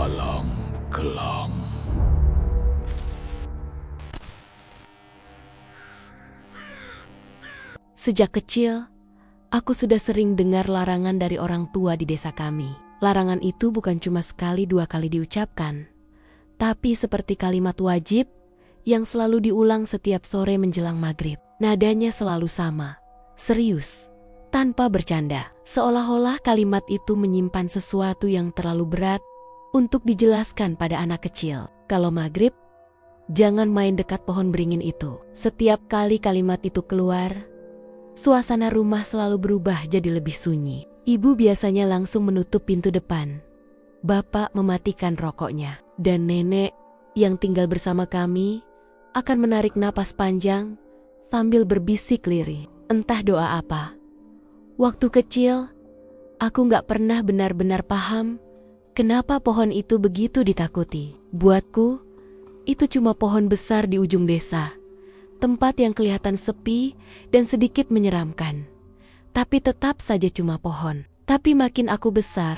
Malam kelam. Sejak kecil, aku sudah sering dengar larangan dari orang tua di desa kami. Larangan itu bukan cuma sekali dua kali diucapkan, tapi seperti kalimat wajib yang selalu diulang setiap sore menjelang maghrib. Nadanya selalu sama, serius, tanpa bercanda. Seolah-olah kalimat itu menyimpan sesuatu yang terlalu berat untuk dijelaskan pada anak kecil. Kalau maghrib, jangan main dekat pohon beringin itu. Setiap kali kalimat itu keluar, suasana rumah selalu berubah jadi lebih sunyi. Ibu biasanya langsung menutup pintu depan. Bapak mematikan rokoknya. Dan nenek yang tinggal bersama kami akan menarik napas panjang sambil berbisik lirih. Entah doa apa. Waktu kecil, aku gak pernah benar-benar paham kenapa pohon itu begitu ditakuti. Buatku, itu cuma pohon besar di ujung desa. Tempat yang kelihatan sepi dan sedikit menyeramkan. Tapi tetap saja cuma pohon. Tapi makin aku besar,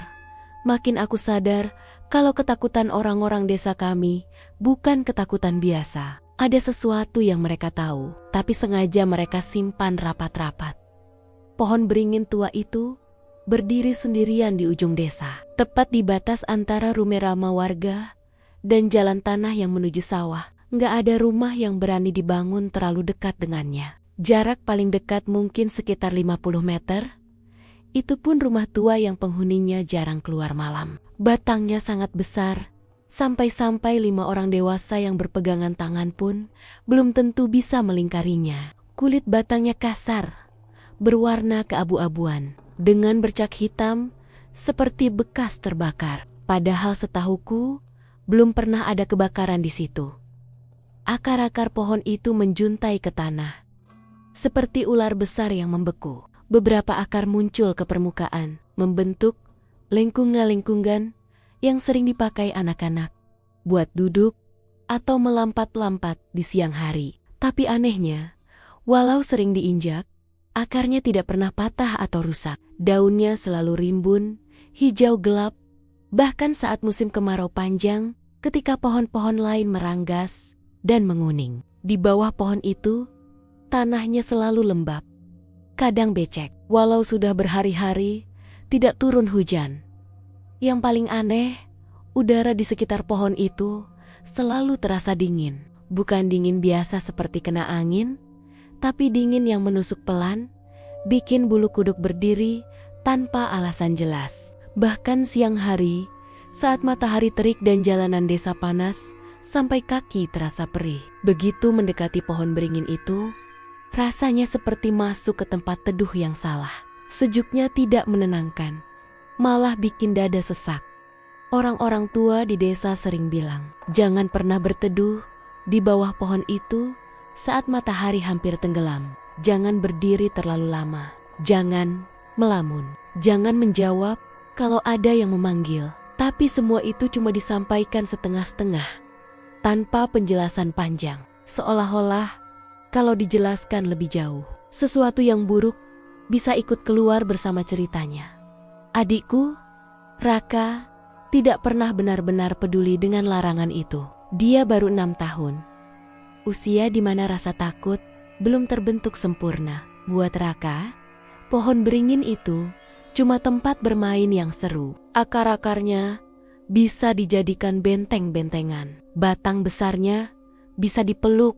makin aku sadar kalau ketakutan orang-orang desa kami bukan ketakutan biasa. Ada sesuatu yang mereka tahu, tapi sengaja mereka simpan rapat-rapat. Pohon beringin tua itu berdiri sendirian di ujung desa, tepat di batas antara rumah warga dan jalan tanah yang menuju sawah. Nggak ada rumah yang berani dibangun terlalu dekat dengannya. Jarak paling dekat mungkin sekitar 50 meter. Itu pun rumah tua yang penghuninya jarang keluar malam. Batangnya sangat besar, sampai-sampai 5 orang dewasa yang berpegangan tangan pun belum tentu bisa melingkarinya. Kulit batangnya kasar, berwarna keabu-abuan, dengan bercak hitam seperti bekas terbakar. Padahal setahuku, belum pernah ada kebakaran di situ. Akar-akar pohon itu menjuntai ke tanah, seperti ular besar yang membeku. Beberapa akar muncul ke permukaan, membentuk lengkungan-lengkungan yang sering dipakai anak-anak buat duduk atau melampat-lampat di siang hari. Tapi anehnya, walau sering diinjak, akarnya tidak pernah patah atau rusak. Daunnya selalu rimbun, hijau gelap, bahkan saat musim kemarau panjang, ketika pohon-pohon lain meranggas dan menguning. Di bawah pohon itu, tanahnya selalu lembab, kadang becek. Walau sudah berhari-hari, tidak turun hujan. Yang paling aneh, udara di sekitar pohon itu selalu terasa dingin. Bukan dingin biasa seperti kena angin, tapi dingin yang menusuk pelan, bikin bulu kuduk berdiri tanpa alasan jelas. Bahkan siang hari, saat matahari terik dan jalanan desa panas, sampai kaki terasa perih. Begitu mendekati pohon beringin itu, rasanya seperti masuk ke tempat teduh yang salah. Sejuknya tidak menenangkan, malah bikin dada sesak. Orang-orang tua di desa sering bilang, jangan pernah berteduh di bawah pohon itu saat matahari hampir tenggelam. Jangan berdiri terlalu lama. Jangan melamun. Jangan menjawab kalau ada yang memanggil. Tapi semua itu cuma disampaikan setengah-setengah, tanpa penjelasan panjang. Seolah-olah kalau dijelaskan lebih jauh, sesuatu yang buruk bisa ikut keluar bersama ceritanya. Adikku, Raka, tidak pernah benar-benar peduli dengan larangan itu. Dia baru 6 tahun. Usia di mana rasa takut belum terbentuk sempurna. Buat Raka, pohon beringin itu cuma tempat bermain yang seru. Akar-akarnya bisa dijadikan benteng-bentengan. Batang besarnya bisa dipeluk,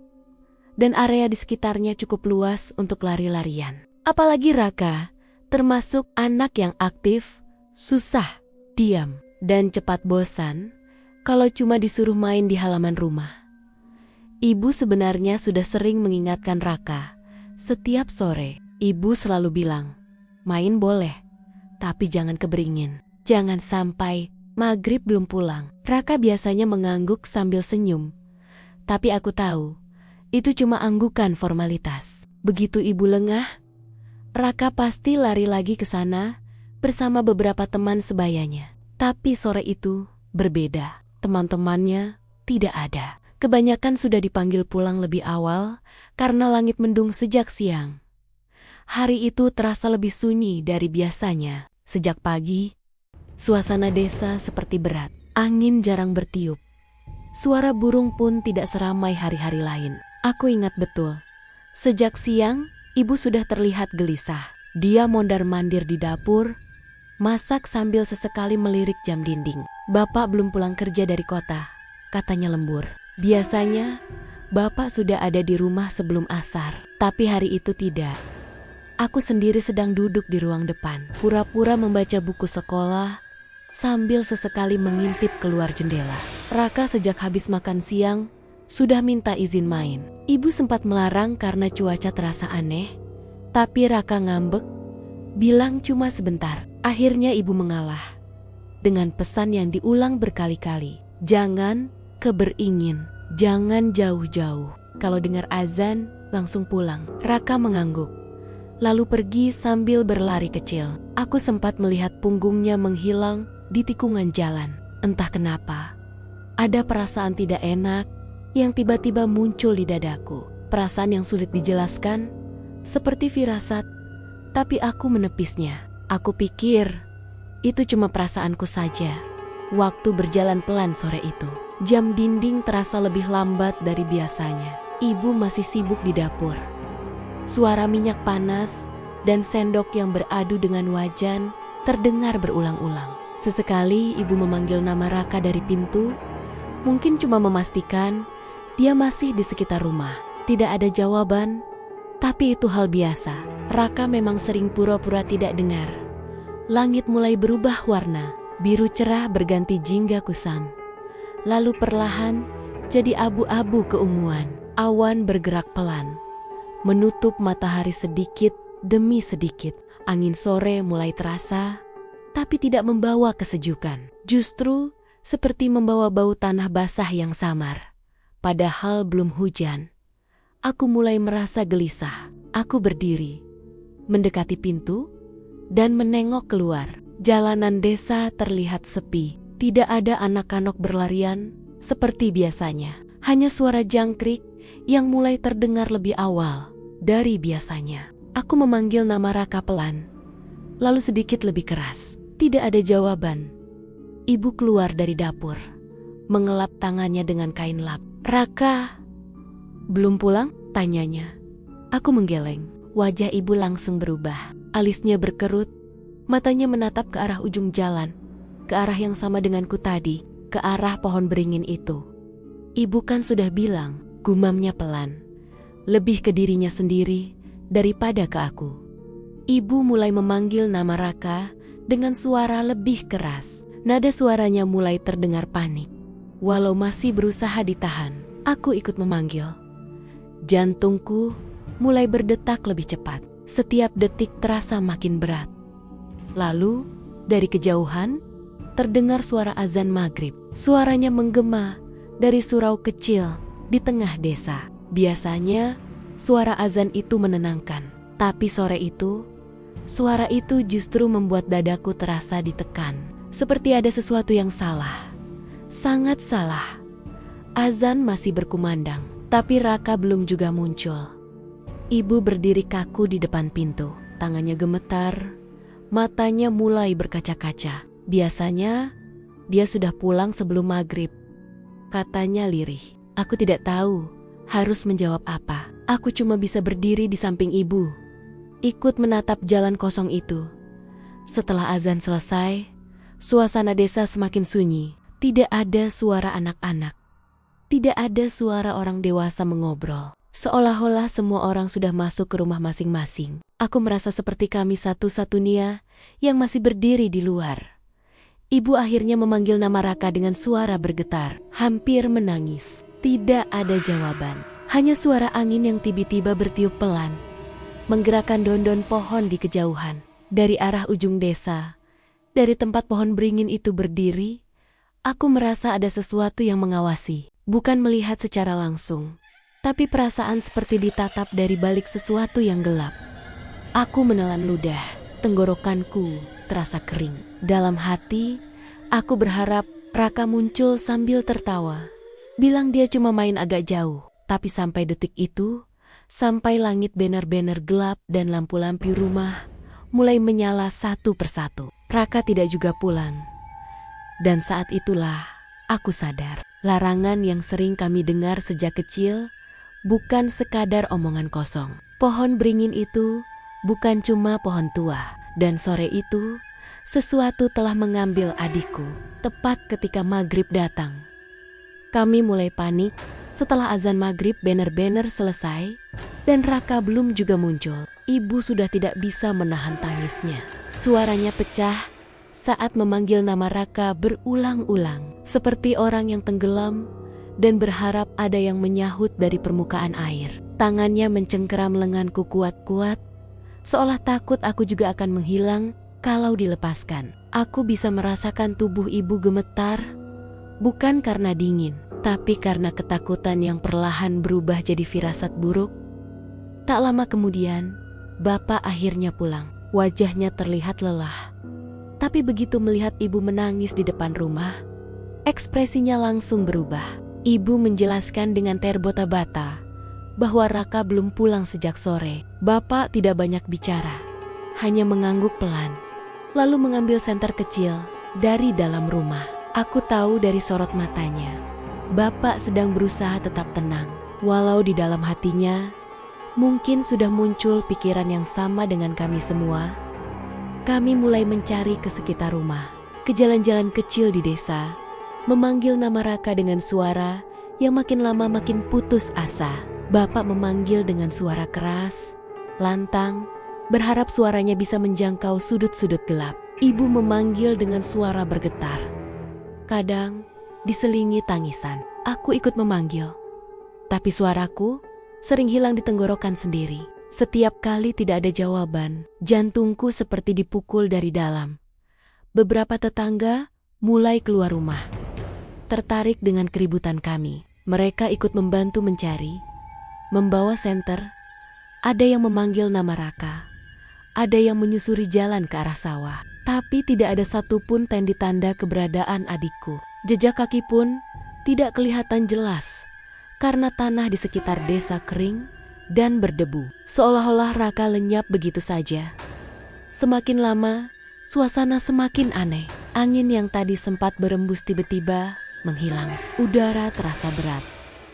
dan area di sekitarnya cukup luas untuk lari-larian. Apalagi Raka, termasuk anak yang aktif, susah, diam, dan cepat bosan kalau cuma disuruh main di halaman rumah. Ibu sebenarnya sudah sering mengingatkan Raka. Setiap sore, ibu selalu bilang, main boleh, tapi jangan keberingin. Jangan sampai maghrib belum pulang. Raka biasanya mengangguk sambil senyum. Tapi aku tahu, itu cuma anggukan formalitas. Begitu ibu lengah, Raka pasti lari lagi ke sana bersama beberapa teman sebayanya. Tapi sore itu berbeda. Teman-temannya tidak ada. Kebanyakan sudah dipanggil pulang lebih awal karena langit mendung sejak siang. Hari itu terasa lebih sunyi dari biasanya. Sejak pagi, suasana desa seperti berat. Angin jarang bertiup. Suara burung pun tidak seramai hari-hari lain. Aku ingat betul. Sejak siang, ibu sudah terlihat gelisah. Dia mondar-mandir di dapur, masak sambil sesekali melirik jam dinding. Bapak belum pulang kerja dari kota, katanya lembur. Biasanya, bapak sudah ada di rumah sebelum asar. Tapi hari itu tidak. Aku sendiri sedang duduk di ruang depan, pura-pura membaca buku sekolah, sambil sesekali mengintip keluar jendela. Raka sejak habis makan siang, sudah minta izin main. Ibu sempat melarang karena cuaca terasa aneh, tapi Raka ngambek, bilang cuma sebentar. Akhirnya ibu mengalah. Dengan pesan yang diulang berkali-kali. Jangan keberingin, jangan jauh-jauh. Kalau dengar azan, langsung pulang. Raka mengangguk, lalu pergi sambil berlari kecil. Aku sempat melihat punggungnya menghilang di tikungan jalan. Entah kenapa, ada perasaan tidak enak yang tiba-tiba muncul di dadaku. Perasaan yang sulit dijelaskan, seperti firasat, tapi aku menepisnya. Aku pikir itu cuma perasaanku saja. Waktu berjalan pelan sore itu, jam dinding terasa lebih lambat dari biasanya. Ibu masih sibuk di dapur. Suara minyak panas dan sendok yang beradu dengan wajan terdengar berulang-ulang. Sesekali ibu memanggil nama Raka dari pintu, mungkin cuma memastikan dia masih di sekitar rumah. Tidak ada jawaban, tapi itu hal biasa. Raka memang sering pura-pura tidak dengar. Langit mulai berubah warna, biru cerah berganti jingga kusam. Lalu perlahan jadi abu-abu keunguan. Awan bergerak pelan, menutup matahari sedikit demi sedikit. Angin sore mulai terasa, tapi tidak membawa kesejukan. Justru seperti membawa bau tanah basah yang samar. Padahal belum hujan. Aku mulai merasa gelisah. Aku berdiri, mendekati pintu, dan menengok keluar. Jalanan desa terlihat sepi. Tidak ada anak-anak berlarian seperti biasanya. Hanya suara jangkrik yang mulai terdengar lebih awal dari biasanya. Aku memanggil nama Raka pelan, lalu sedikit lebih keras. Tidak ada jawaban. Ibu keluar dari dapur, mengelap tangannya dengan kain lap. Raka, belum pulang? Tanyanya. Aku menggeleng. Wajah ibu langsung berubah. Alisnya berkerut, matanya menatap ke arah ujung jalan, ke arah yang sama denganku tadi, ke arah pohon beringin itu. Ibu kan sudah bilang, gumamnya pelan, lebih ke dirinya sendiri daripada ke aku. Ibu mulai memanggil nama Raka dengan suara lebih keras. Nada suaranya mulai terdengar panik. Walau masih berusaha ditahan, aku ikut memanggil. Jantungku mulai berdetak lebih cepat. Setiap detik terasa makin berat. Lalu, dari kejauhan, terdengar suara azan maghrib. Suaranya menggema dari surau kecil di tengah desa. Biasanya, suara azan itu menenangkan. Tapi sore itu, suara itu justru membuat dadaku terasa ditekan. Seperti ada sesuatu yang salah. Sangat salah. Azan masih berkumandang, tapi Raka belum juga muncul. Ibu berdiri kaku di depan pintu. Tangannya gemetar, matanya mulai berkaca-kaca. Biasanya, dia sudah pulang sebelum maghrib. Katanya lirih. Aku tidak tahu harus menjawab apa. Aku cuma bisa berdiri di samping ibu, ikut menatap jalan kosong itu. Setelah azan selesai, suasana desa semakin sunyi. Tidak ada suara anak-anak. Tidak ada suara orang dewasa mengobrol. Seolah-olah semua orang sudah masuk ke rumah masing-masing. Aku merasa seperti kami satu-satunya yang masih berdiri di luar. Ibu akhirnya memanggil nama Raka dengan suara bergetar, hampir menangis. Tidak ada jawaban. Hanya suara angin yang tiba-tiba bertiup pelan, menggerakkan daun-daun pohon di kejauhan. Dari arah ujung desa, dari tempat pohon beringin itu berdiri, aku merasa ada sesuatu yang mengawasi. Bukan melihat secara langsung, tapi perasaan seperti ditatap dari balik sesuatu yang gelap. Aku menelan ludah, tenggorokanku terasa kering. Dalam hati, aku berharap Raka muncul sambil tertawa. Bilang dia cuma main agak jauh, tapi sampai detik itu, sampai langit benar-benar gelap dan lampu-lampu rumah mulai menyala satu persatu, Raka tidak juga pulang. Dan saat itulah aku sadar, larangan yang sering kami dengar sejak kecil bukan sekadar omongan kosong. Pohon beringin itu bukan cuma pohon tua. Dan sore itu, sesuatu telah mengambil adikku. Tepat ketika maghrib datang, kami mulai panik setelah azan maghrib banner-banner selesai dan Raka belum juga muncul. Ibu sudah tidak bisa menahan tangisnya. Suaranya pecah saat memanggil nama Raka berulang-ulang, seperti orang yang tenggelam dan berharap ada yang menyahut dari permukaan air. Tangannya mencengkeram lenganku kuat-kuat, seolah takut aku juga akan menghilang kalau dilepaskan. Aku bisa merasakan tubuh ibu gemetar, bukan karena dingin, tapi karena ketakutan yang perlahan berubah jadi firasat buruk. Tak lama kemudian, Bapak akhirnya pulang. Wajahnya terlihat lelah. Tapi begitu melihat ibu menangis di depan rumah, ekspresinya langsung berubah. Ibu menjelaskan dengan terbata-bata bahwa Raka belum pulang sejak sore. Bapak tidak banyak bicara, hanya mengangguk pelan, lalu mengambil senter kecil dari dalam rumah. Aku tahu dari sorot matanya, Bapak sedang berusaha tetap tenang. Walau di dalam hatinya, mungkin sudah muncul pikiran yang sama dengan kami semua. Kami mulai mencari ke sekitar rumah, ke jalan-jalan kecil di desa, memanggil nama Raka dengan suara yang makin lama makin putus asa. Bapak memanggil dengan suara keras, lantang, berharap suaranya bisa menjangkau sudut-sudut gelap. Ibu memanggil dengan suara bergetar, kadang diselingi tangisan. Aku ikut memanggil, tapi suaraku sering hilang di tenggorokan sendiri. Setiap kali tidak ada jawaban, jantungku seperti dipukul dari dalam. Beberapa tetangga mulai keluar rumah, tertarik dengan keributan kami. Mereka ikut membantu mencari, membawa senter. Ada yang memanggil nama Raka, ada yang menyusuri jalan ke arah sawah. Tapi tidak ada satupun tanda tanda keberadaan adikku. Jejak kaki pun tidak kelihatan jelas, karena tanah di sekitar desa kering dan berdebu. Seolah-olah Raka lenyap begitu saja. Semakin lama, suasana semakin aneh. Angin yang tadi sempat berembus tiba-tiba menghilang. Udara terasa berat,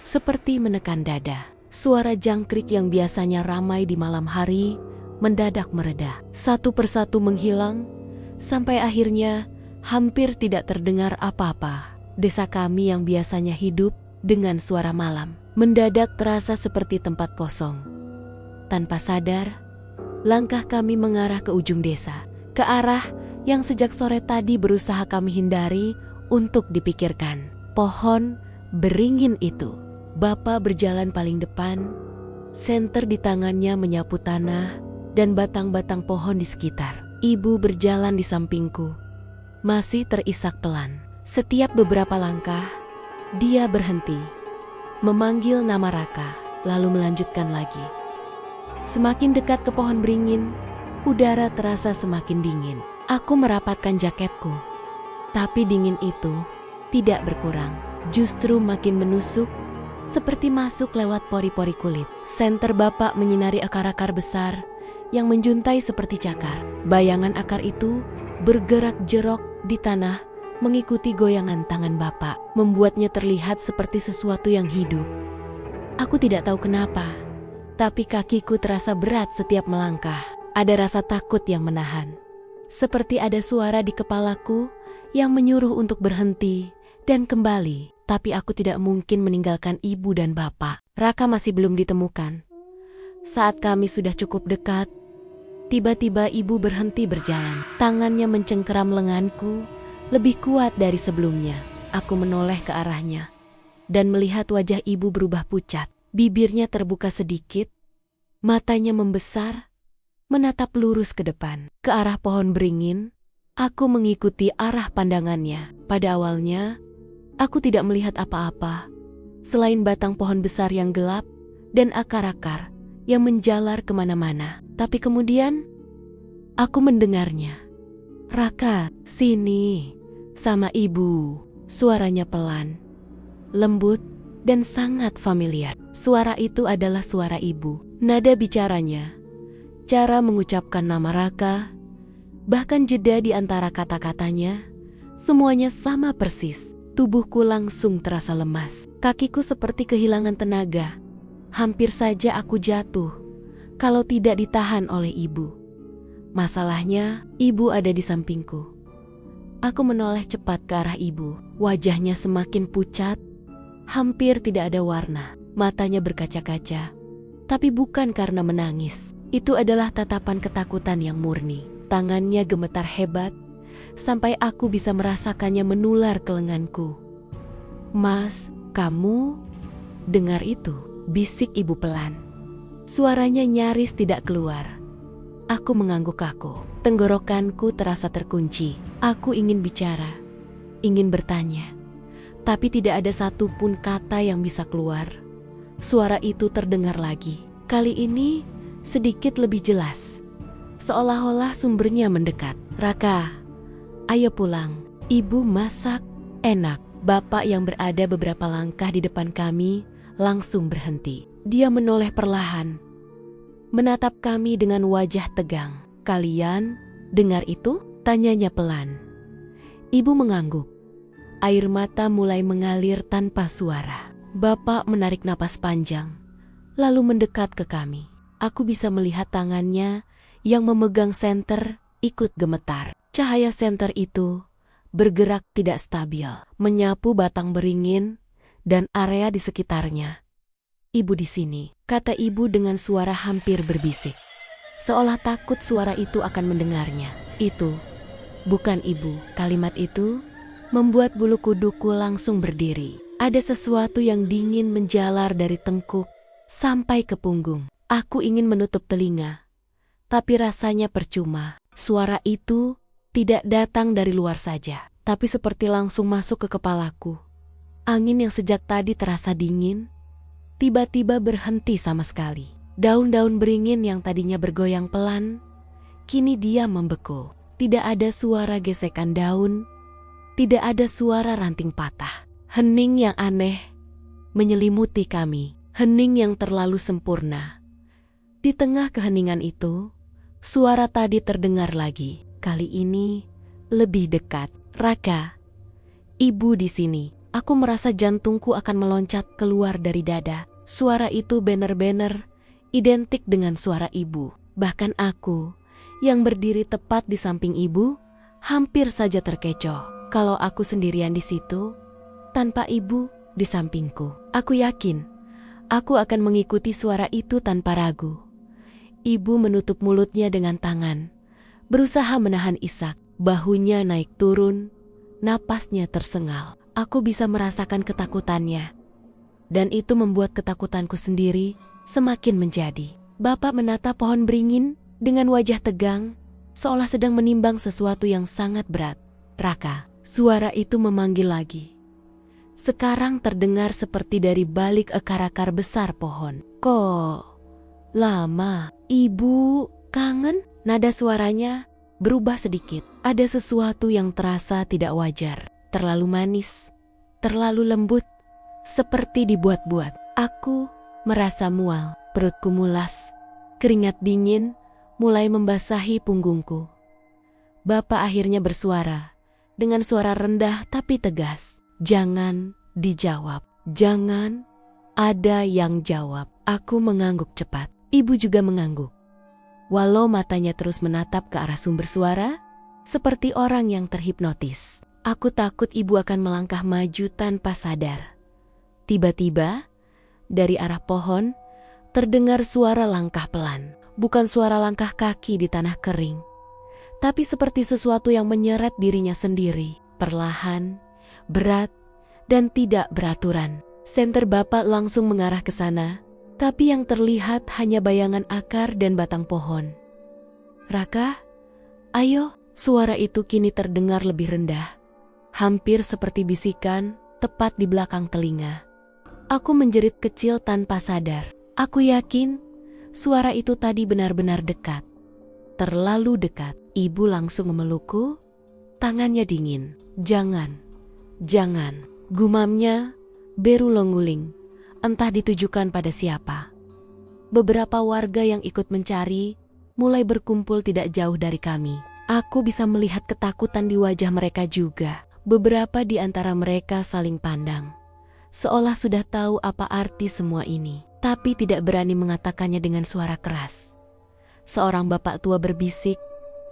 seperti menekan dada. Suara jangkrik yang biasanya ramai di malam hari mendadak mereda. Satu persatu menghilang, sampai akhirnya hampir tidak terdengar apa-apa. Desa kami yang biasanya hidup dengan suara malam mendadak terasa seperti tempat kosong. Tanpa sadar, langkah kami mengarah ke ujung desa, ke arah yang sejak sore tadi berusaha kami hindari untuk dipikirkan. Pohon beringin itu. Bapak berjalan paling depan, senter di tangannya menyapu tanah dan batang-batang pohon di sekitar. Ibu berjalan di sampingku, masih terisak pelan. Setiap beberapa langkah, dia berhenti, memanggil nama Raka, lalu melanjutkan lagi. Semakin dekat ke pohon beringin, udara terasa semakin dingin. Aku merapatkan jaketku, tapi dingin itu tidak berkurang, justru makin menusuk, seperti masuk lewat pori-pori kulit. Senter Bapak menyinari akar-akar besar yang menjuntai seperti cakar. Bayangan akar itu bergerak jerok di tanah, mengikuti goyangan tangan Bapak, membuatnya terlihat seperti sesuatu yang hidup. Aku tidak tahu kenapa, tapi kakiku terasa berat setiap melangkah. Ada rasa takut yang menahan, seperti ada suara di kepalaku yang menyuruh untuk berhenti dan kembali. Tapi aku tidak mungkin meninggalkan ibu dan bapak. Raka masih belum ditemukan. Saat kami sudah cukup dekat, tiba-tiba ibu berhenti berjalan. Tangannya mencengkeram lenganku lebih kuat dari sebelumnya. Aku menoleh ke arahnya dan melihat wajah ibu berubah pucat. Bibirnya terbuka sedikit, matanya membesar, menatap lurus ke depan, ke arah pohon beringin. Aku mengikuti arah pandangannya. Pada awalnya, aku tidak melihat apa-apa, selain batang pohon besar yang gelap dan akar-akar yang menjalar kemana-mana. Tapi kemudian, aku mendengarnya. "Raka, sini, sama ibu." Suaranya pelan, lembut, dan sangat familiar. Suara itu adalah suara ibu. Nada bicaranya, cara mengucapkan nama Raka, bahkan jeda di antara kata-katanya, Semuanya sama persis. Tubuhku langsung terasa lemas. Kakiku seperti kehilangan tenaga. Hampir saja aku jatuh kalau tidak ditahan oleh ibu. Masalahnya, ibu ada di sampingku. Aku menoleh cepat ke arah ibu. Wajahnya semakin pucat, hampir tidak ada warna. Matanya berkaca-kaca. Tapi bukan karena menangis. Itu adalah tatapan ketakutan yang murni. Tangannya gemetar hebat, sampai aku bisa merasakannya menular ke lenganku. "Mas, kamu?" "Dengar itu," bisik ibu pelan. Suaranya nyaris tidak keluar. Aku mengangguk kaku. Tenggorokanku terasa terkunci. Aku ingin bicara, ingin bertanya. Tapi tidak ada satupun kata yang bisa keluar. Suara itu terdengar lagi. Kali ini sedikit lebih jelas. Seolah-olah sumbernya mendekat. "Raka, ayo pulang. Ibu masak enak." Bapak yang berada beberapa langkah di depan kami langsung berhenti. Dia menoleh perlahan, menatap kami dengan wajah tegang. "Kalian dengar itu?" tanyanya pelan. Ibu mengangguk. Air mata mulai mengalir tanpa suara. Bapak menarik napas panjang, lalu mendekat ke kami. Aku bisa melihat tangannya yang memegang senter ikut gemetar. Cahaya senter itu bergerak tidak stabil, menyapu batang beringin dan area di sekitarnya. "Ibu di sini," kata ibu dengan suara hampir berbisik. Seolah takut suara itu akan mendengarnya. "Itu bukan ibu." Kalimat itu membuat bulu kuduku langsung berdiri. Ada sesuatu yang dingin menjalar dari tengkuk sampai ke punggung. Aku ingin menutup telinga, tapi rasanya percuma. Suara itu tidak datang dari luar saja, tapi seperti langsung masuk ke kepalaku. Angin yang sejak tadi terasa dingin, tiba-tiba berhenti sama sekali. Daun-daun beringin yang tadinya bergoyang pelan, kini diam membeku. Tidak ada suara gesekan daun, tidak ada suara ranting patah. Hening yang aneh menyelimuti kami, hening yang terlalu sempurna. Di tengah keheningan itu, suara tadi terdengar lagi. Kali ini lebih dekat. "Raka, ibu di sini." Aku merasa jantungku akan meloncat keluar dari dada. Suara itu benar-benar identik dengan suara ibu. Bahkan aku, yang berdiri tepat di samping ibu, hampir saja terkecoh. Kalau aku sendirian di situ, tanpa ibu di sampingku, aku yakin aku akan mengikuti suara itu tanpa ragu. Ibu menutup mulutnya dengan tangan, berusaha menahan isak. Bahunya naik turun, napasnya tersengal. Aku bisa merasakan ketakutannya, dan itu membuat ketakutanku sendiri semakin menjadi. Bapak menatap pohon beringin dengan wajah tegang, seolah sedang menimbang sesuatu yang sangat berat. "Raka." Suara itu memanggil lagi. Sekarang terdengar seperti dari balik akar-akar besar pohon. "Kok lama? Ibu kangen?" Nada suaranya berubah sedikit. Ada sesuatu yang terasa tidak wajar. Terlalu manis, terlalu lembut, seperti dibuat-buat. Aku merasa mual, perutku mulas, keringat dingin mulai membasahi punggungku. Bapak akhirnya bersuara, dengan suara rendah tapi tegas. "Jangan dijawab, jangan ada yang jawab." Aku mengangguk cepat. Ibu juga mengangguk. Walau matanya terus menatap ke arah sumber suara, seperti orang yang terhipnotis. Aku takut ibu akan melangkah maju tanpa sadar. Tiba-tiba, dari arah pohon, terdengar suara langkah pelan. Bukan suara langkah kaki di tanah kering, tapi seperti sesuatu yang menyeret dirinya sendiri, perlahan, berat, dan tidak beraturan. Senter Bapak langsung mengarah ke sana, tapi yang terlihat hanya bayangan akar dan batang pohon. "Raka, ayo." Suara itu kini terdengar lebih rendah, hampir seperti bisikan tepat di belakang telinga. Aku menjerit kecil tanpa sadar. Aku yakin suara itu tadi benar-benar dekat. Terlalu dekat. Ibu langsung memelukku, tangannya dingin. "Jangan, jangan." Gumamnya berulung-uling, entah ditujukan pada siapa. Beberapa warga yang ikut mencari mulai berkumpul tidak jauh dari kami. Aku bisa melihat ketakutan di wajah mereka juga. Beberapa di antara mereka saling pandang, seolah sudah tahu apa arti semua ini, tapi tidak berani mengatakannya dengan suara keras. Seorang bapak tua berbisik,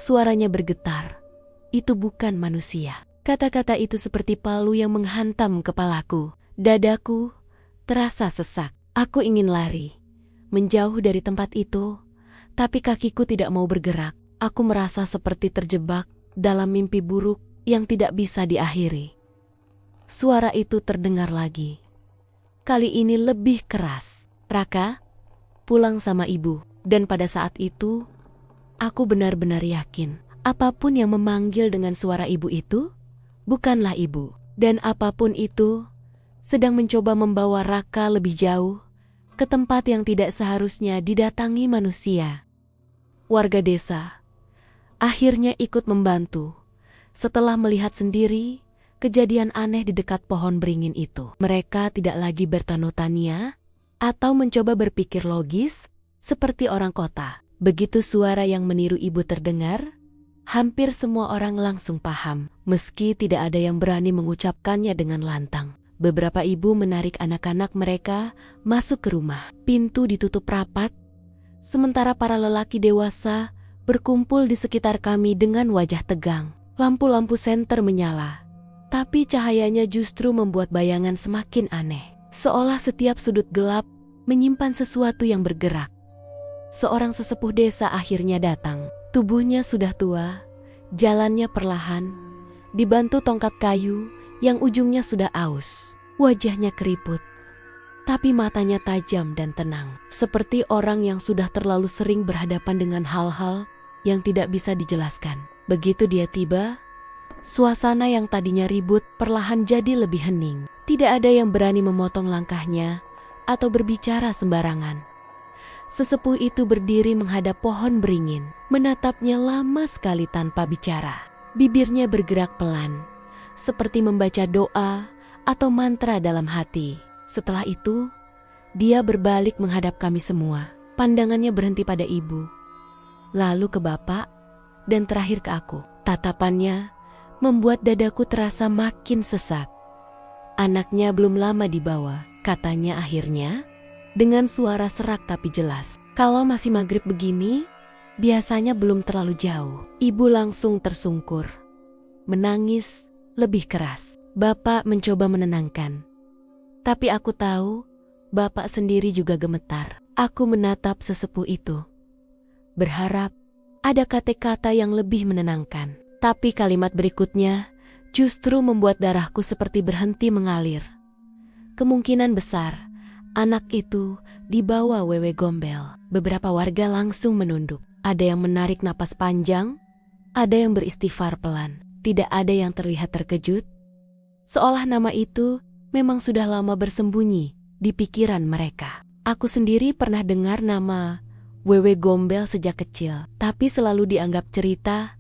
suaranya bergetar. Itu bukan manusia. Kata-kata itu seperti palu yang menghantam kepalaku. Dadaku terasa sesak. Aku ingin lari, menjauh dari tempat itu, tapi kakiku tidak mau bergerak. Aku merasa seperti terjebak dalam mimpi buruk yang tidak bisa diakhiri. Suara itu terdengar lagi. Kali ini lebih keras. Raka, pulang sama ibu. Dan pada saat itu, aku benar-benar yakin, apapun yang memanggil dengan suara ibu itu, bukanlah ibu. Dan apapun itu, sedang mencoba membawa Raka lebih jauh, ke tempat yang tidak seharusnya didatangi manusia. Warga desa akhirnya ikut membantu, setelah melihat sendiri kejadian aneh di dekat pohon beringin itu. Mereka tidak lagi bertanya-tanya, atau mencoba berpikir logis, seperti orang kota. Begitu suara yang meniru ibu terdengar, hampir semua orang langsung paham, meski tidak ada yang berani mengucapkannya dengan lantang. Beberapa ibu menarik anak-anak mereka masuk ke rumah. Pintu ditutup rapat, sementara para lelaki dewasa berkumpul di sekitar kami dengan wajah tegang. Lampu-lampu senter menyala, tapi cahayanya justru membuat bayangan semakin aneh. Seolah setiap sudut gelap menyimpan sesuatu yang bergerak. Seorang sesepuh desa akhirnya datang. Tubuhnya sudah tua, jalannya perlahan, dibantu tongkat kayu yang ujungnya sudah aus. Wajahnya keriput, tapi matanya tajam dan tenang, seperti orang yang sudah terlalu sering berhadapan dengan hal-hal yang tidak bisa dijelaskan. Begitu dia tiba, suasana yang tadinya ribut perlahan jadi lebih hening. Tidak ada yang berani memotong langkahnya atau berbicara sembarangan. Sesepuh itu berdiri menghadap pohon beringin, menatapnya lama sekali tanpa bicara. Bibirnya bergerak pelan, seperti membaca doa atau mantra dalam hati. Setelah itu, dia berbalik menghadap kami semua. Pandangannya berhenti pada ibu, lalu ke bapak, dan terakhir ke aku. Tatapannya membuat dadaku terasa makin sesak. Anaknya belum lama dibawa, katanya akhirnya, dengan suara serak tapi jelas. Kalau masih maghrib begini, biasanya belum terlalu jauh. Ibu langsung tersungkur, menangis lebih keras. Bapak mencoba menenangkan, tapi aku tahu bapak sendiri juga gemetar. Aku menatap sesepuh itu, berharap ada kata-kata yang lebih menenangkan. Tapi kalimat berikutnya justru membuat darahku seperti berhenti mengalir. Kemungkinan besar anak itu dibawa Wewe Gombel. Beberapa warga langsung menunduk. Ada yang menarik napas panjang, ada yang beristighfar pelan. Tidak ada yang terlihat terkejut, seolah nama itu memang sudah lama bersembunyi di pikiran mereka. Aku sendiri pernah dengar nama Wewe Gombel sejak kecil, tapi selalu dianggap cerita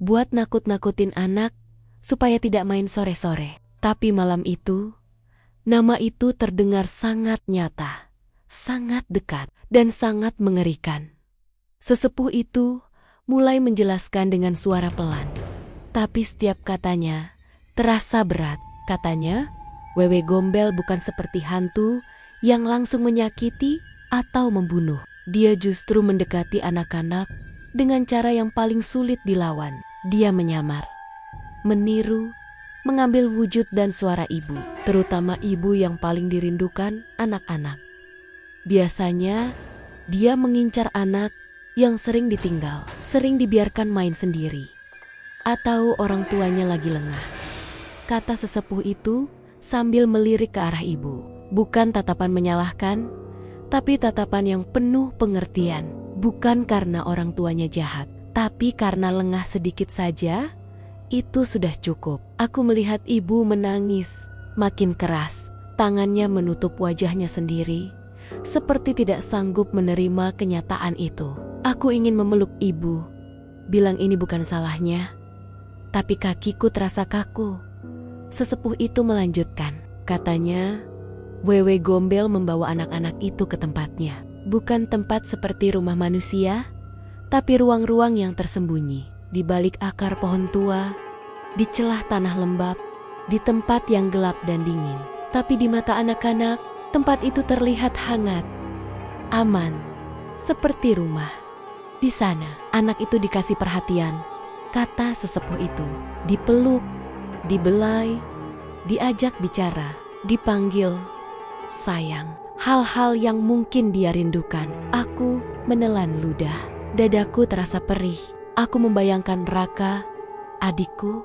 buat nakut-nakutin anak supaya tidak main sore-sore. Tapi malam itu, nama itu terdengar sangat nyata, sangat dekat, dan sangat mengerikan. Sesepuh itu mulai menjelaskan dengan suara pelan, tapi setiap katanya terasa berat. Katanya, Wewe Gombel bukan seperti hantu yang langsung menyakiti atau membunuh. Dia justru mendekati anak-anak dengan cara yang paling sulit dilawan. Dia menyamar, meniru, mengambil wujud dan suara ibu, terutama ibu yang paling dirindukan anak-anak. Biasanya, dia mengincar anak yang sering ditinggal, sering dibiarkan main sendiri, atau orang tuanya lagi lengah. Kata sesepuh itu sambil melirik ke arah ibu. Bukan tatapan menyalahkan, tapi tatapan yang penuh pengertian. Bukan karena orang tuanya jahat, tapi karena lengah sedikit saja, itu sudah cukup. Aku melihat ibu menangis makin keras. Tangannya menutup wajahnya sendiri, seperti tidak sanggup menerima kenyataan itu. Aku ingin memeluk ibu, bilang ini bukan salahnya, tapi kakiku terasa kaku. Sesepuh itu melanjutkan, katanya, Wewe Gombel membawa anak-anak itu ke tempatnya. Bukan tempat seperti rumah manusia, tapi ruang-ruang yang tersembunyi. Di balik akar pohon tua, di celah tanah lembab, di tempat yang gelap dan dingin. Tapi di mata anak-anak, tempat itu terlihat hangat, aman, seperti rumah. Di sana, anak itu dikasih perhatian, kata sesepuh itu. Dipeluk, dibelai, diajak bicara, dipanggil sayang. Hal-hal yang mungkin dia rindukan. Aku menelan ludah. Dadaku terasa perih. Aku membayangkan Raka, adikku,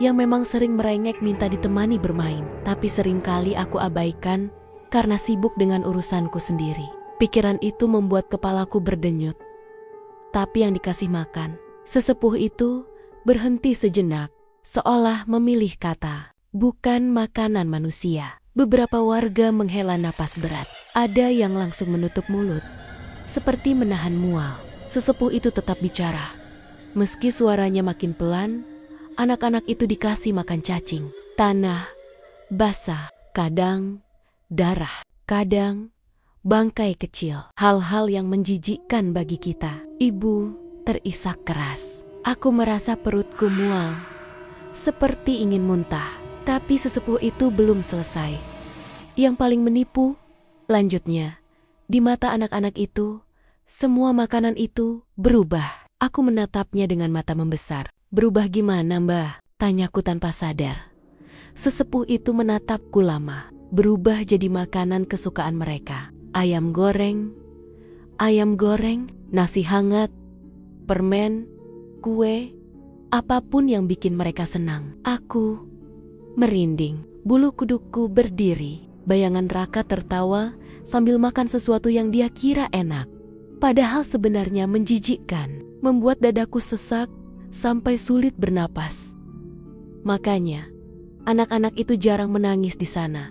yang memang sering merengek minta ditemani bermain. Tapi seringkali aku abaikan karena sibuk dengan urusanku sendiri. Pikiran itu membuat kepalaku berdenyut. Tapi yang dikasih makan, sesepuh itu berhenti sejenak, seolah memilih kata, bukan makanan manusia. Beberapa warga menghela napas berat. Ada yang langsung menutup mulut, seperti menahan mual. Sesepuh itu tetap bicara. Meski suaranya makin pelan, anak-anak itu dikasih makan cacing, tanah, basah, kadang darah, kadang bangkai kecil. Hal-hal yang menjijikkan bagi kita. Ibu terisak keras. Aku merasa perutku mual, seperti ingin muntah. Tapi sesepuh itu belum selesai. Yang paling menipu, lanjutnya, di mata anak-anak itu, semua makanan itu berubah. Aku menatapnya dengan mata membesar. Berubah gimana, Mbah? Tanyaku tanpa sadar. Sesepuh itu menatapku lama. Berubah jadi makanan kesukaan mereka. Ayam goreng, nasi hangat, permen, kue, apapun yang bikin mereka senang. Aku merinding, bulu kudukku berdiri. Bayangan Raka tertawa sambil makan sesuatu yang dia kira enak. Padahal sebenarnya menjijikkan, membuat dadaku sesak sampai sulit bernapas. Makanya, anak-anak itu jarang menangis di sana.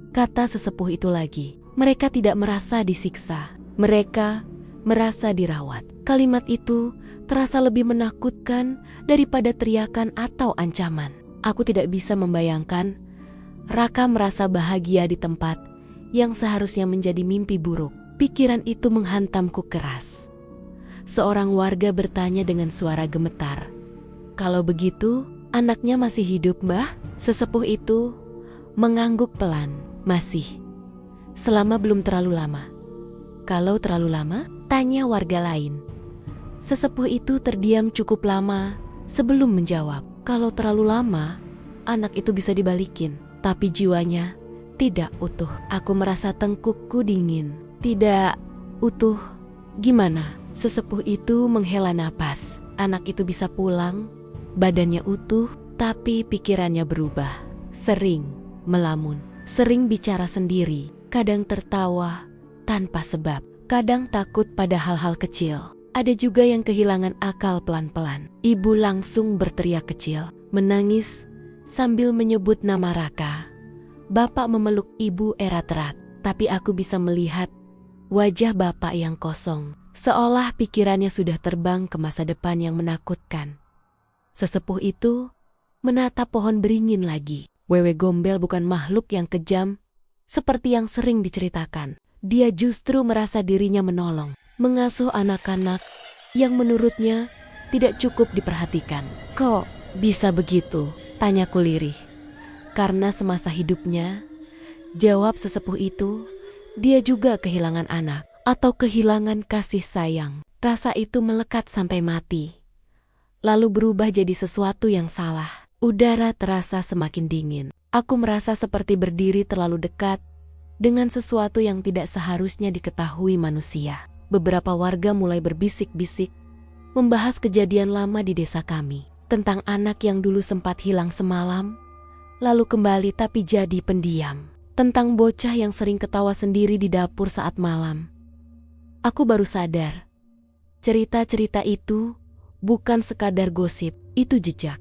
Kata sesepuh itu lagi, mereka tidak merasa disiksa. Mereka merasa dirawat. Kalimat itu terasa lebih menakutkan daripada teriakan atau ancaman. Aku tidak bisa membayangkan Raka merasa bahagia di tempat yang seharusnya menjadi mimpi buruk. Pikiran itu menghantamku keras. Seorang warga bertanya dengan suara gemetar, "Kalau begitu, anaknya masih hidup, Mbah?" Sesepuh itu mengangguk pelan, "Masih. Selama belum terlalu lama." "Kalau terlalu lama?" tanya warga lain. Sesepuh itu terdiam cukup lama sebelum menjawab. Kalau terlalu lama, anak itu bisa dibalikin, tapi jiwanya tidak utuh. Aku merasa tengkukku dingin. Tidak utuh gimana? Sesepuh itu menghela napas. Anak itu bisa pulang, badannya utuh, tapi pikirannya berubah. Sering melamun, sering bicara sendiri, kadang tertawa tanpa sebab, kadang takut pada hal-hal kecil. Ada juga yang kehilangan akal pelan-pelan. Ibu langsung berteriak kecil, menangis sambil menyebut nama Raka. Bapak memeluk ibu erat-erat, tapi aku bisa melihat wajah bapak yang kosong, seolah pikirannya sudah terbang ke masa depan yang menakutkan. Sesepuh itu menatap pohon beringin lagi. Wewe Gombel bukan makhluk yang kejam seperti yang sering diceritakan. Dia justru merasa dirinya menolong, mengasuh anak-anak yang menurutnya tidak cukup diperhatikan. "Kok bisa begitu?" tanyaku lirih. Karena semasa hidupnya, jawab sesepuh itu, dia juga kehilangan anak atau kehilangan kasih sayang. Rasa itu melekat sampai mati, lalu berubah jadi sesuatu yang salah. Udara terasa semakin dingin. Aku merasa seperti berdiri terlalu dekat dengan sesuatu yang tidak seharusnya diketahui manusia. Beberapa warga mulai berbisik-bisik, membahas kejadian lama di desa kami. Tentang anak yang dulu sempat hilang semalam, lalu kembali tapi jadi pendiam. Tentang bocah yang sering ketawa sendiri di dapur saat malam. Aku baru sadar, cerita-cerita itu bukan sekadar gosip, itu jejak.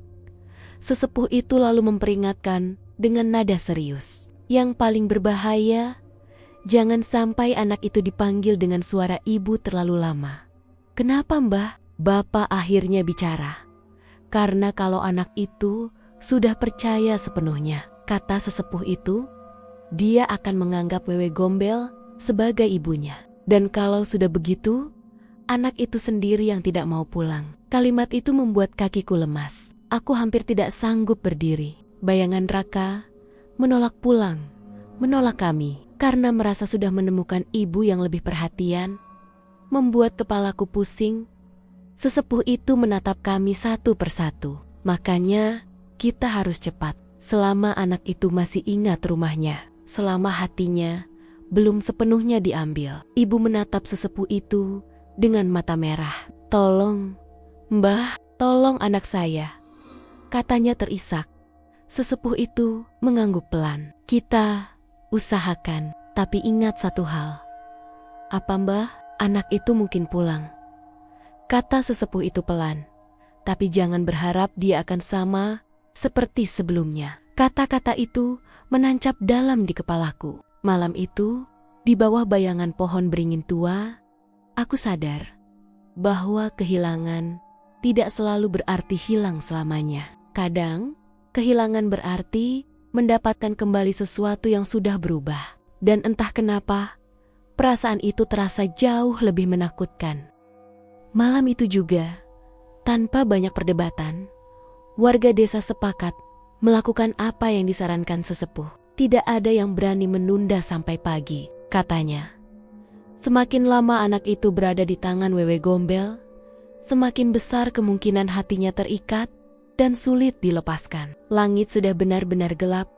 Sesepuh itu lalu memperingatkan dengan nada serius. Yang paling berbahaya, jangan sampai anak itu dipanggil dengan suara ibu terlalu lama. "Kenapa, Mbah?" Bapak akhirnya bicara. "Karena kalau anak itu sudah percaya sepenuhnya," kata sesepuh itu, "dia akan menganggap Wewe Gombel sebagai ibunya. Dan kalau sudah begitu, anak itu sendiri yang tidak mau pulang." Kalimat itu membuat kakiku lemas. Aku hampir tidak sanggup berdiri. Bayangan Raka menolak pulang, menolak kami. Karena merasa sudah menemukan ibu yang lebih perhatian, membuat kepalaku pusing. Sesepuh itu menatap kami satu persatu. Makanya kita harus cepat. Selama anak itu masih ingat rumahnya, selama hatinya belum sepenuhnya diambil. Ibu menatap sesepuh itu dengan mata merah. "Tolong, Mbah, tolong anak saya," katanya terisak. Sesepuh itu mengangguk pelan. "Kita usahakan, tapi ingat satu hal." "Apa, Mbah?" "Anak itu mungkin pulang," kata sesepuh itu pelan. "Tapi jangan berharap dia akan sama seperti sebelumnya." Kata-kata itu menancap dalam di kepalaku. Malam itu, di bawah bayangan pohon beringin tua, aku sadar bahwa kehilangan tidak selalu berarti hilang selamanya. Kadang, kehilangan berarti mendapatkan kembali sesuatu yang sudah berubah. Dan entah kenapa, perasaan itu terasa jauh lebih menakutkan. Malam itu juga, tanpa banyak perdebatan, warga desa sepakat melakukan apa yang disarankan sesepuh. Tidak ada yang berani menunda sampai pagi, katanya. Semakin lama anak itu berada di tangan Wewe Gombel, semakin besar kemungkinan hatinya terikat dan sulit dilepaskan. Langit sudah benar-benar gelap,